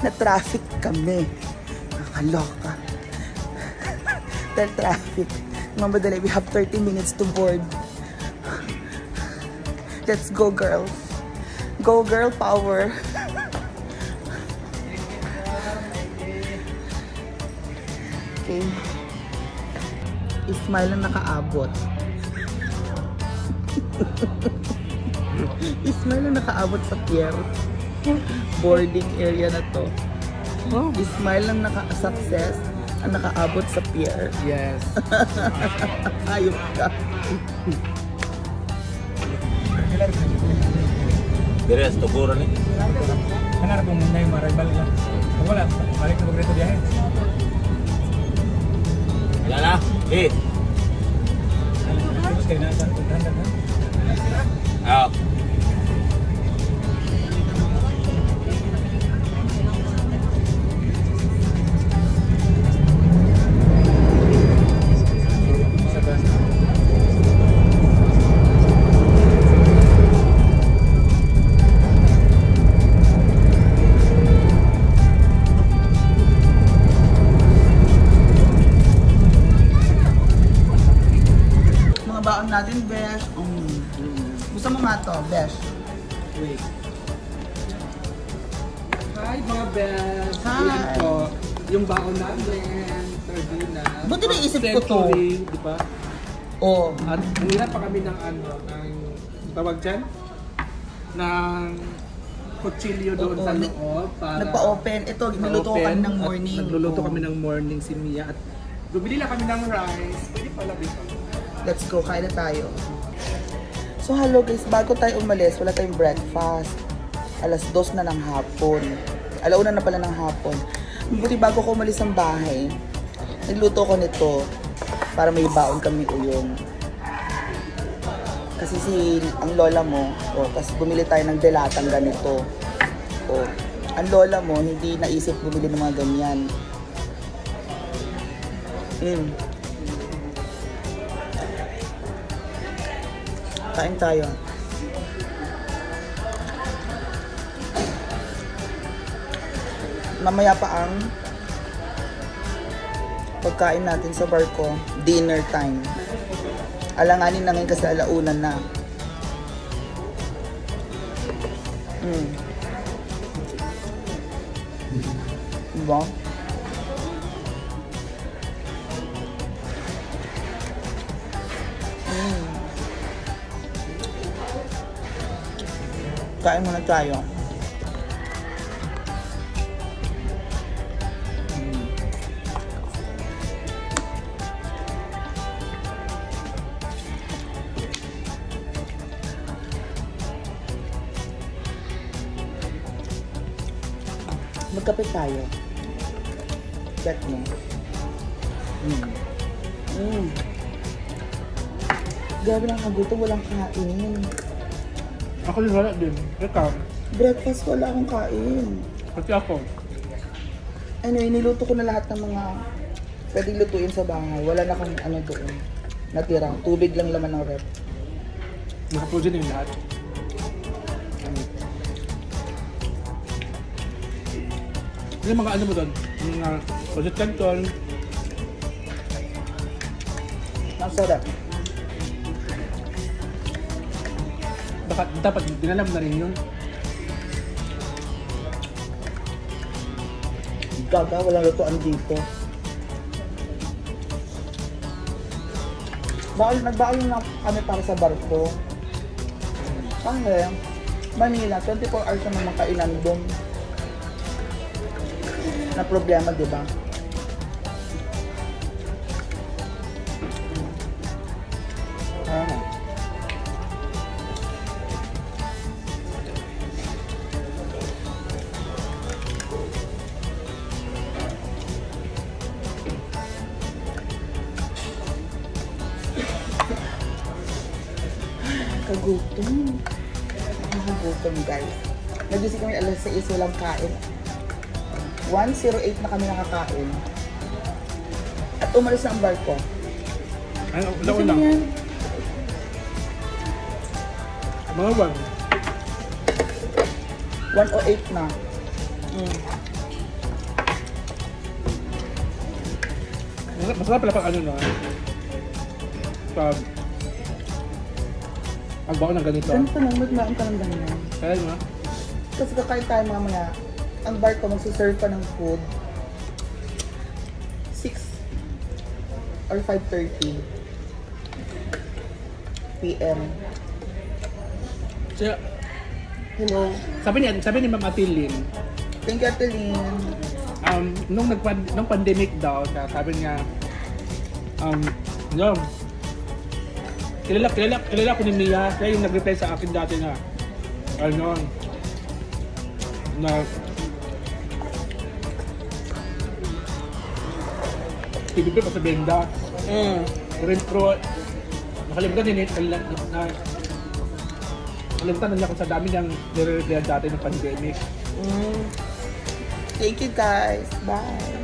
Na-traffic kami. Nakaloka. Dahil traffic. Mamadali, we have 30 minutes to board. Let's go, girl. Go, girl power. Okay. Ismail ang nakaabot. Ismail ang nakaabot sa pier. Boarding area na to. Ismail ang naka-success ang nakaabot sa pier. Yes. Ayop ka. Beres, tuguran eh. Hanap mo muna yung arrival nila. Kung wala, balik na magreto biyahe. Wala na. Eh. Tapos kayo na sa puntahan na. Ah. Baon natin, Besh. Gusto mo nga to, Besh? Wait. Hi mga best! Hi! Ito, yung baon namin, sardina. Buti naisip ko to. Century, di ba? Oo. At nanira pa kami ng tawag dyan? Ng kutsilyo doon sa loob. Para nagpa-open. Ito, niluto kami ng morning. Nagluluto kami ng morning si Mia. At bumili lang kami ng rice. Pwede pala dito. Let's go, kain na tayo. So hello guys, bago tayo umalis, wala tayong breakfast. Alas 2 na ng hapon. Alauna na pala ng hapon. Buti bago ko umalis ng bahay, nagluto ko nito para may baon kami uyong. Kasi ang lola mo, kasi bumili tayo ng delatang ganito. Ang lola mo, hindi naisip bumili ng mga ganyan. Kain tayo. Mamaya pa ang pagkain natin sa barko. Dinner time. Alanganin na ngayon kasi alaunan na. Diba? Kain muna tayo. Magkape tayo. Bet mo. Grabe lang kagutom, walang kain. Ako din wala din. Ikaw? Breakfast, wala akong kain. Pati ako. Anyway, niluto ko na lahat ng mga pwedeng lutuin sa bahay. Wala na kang ano doon. Natira. Tubig lang laman ng rep. Nakaprogen yung lahat. Yung mga ano mo doon? Yung project canton. Ang sarap. Dapat dinalam na rin yun. Gaga, walang lutuan dito. Nagbakal na kami para sa barko. Kasi, Manila, 24 hours naman makainan doon. Na problema, di ba? Kagutom. Nakagutom, guys. Nagising kami alas 6, walang kain. 1:08 na kami nakakain. At umalis na ang barko. Ay, laon lang. Mga 1:08 na. Masarap pala pag ano no. Pag bago ng ganito. Ganito lang, magmaan ka ng ganyan. Kaya mo. Kasi kakain tayo mamaya. Ang bar ko magsiserve pa ng food. 6 or 5:30 PM. So, Hello. sabi ni Ma'am Atilin, Thank you, Atelin. nung pandemic daw, sabi niya, no, kilala ko ni Mia, siya yung nag-reply sa akin dati na, na, PBB pa sa benda. Pero, nakalimutan din nakalimutan na niya kung sa dami niyang nire-replyan dati ng pandemic. Thank you guys. Bye.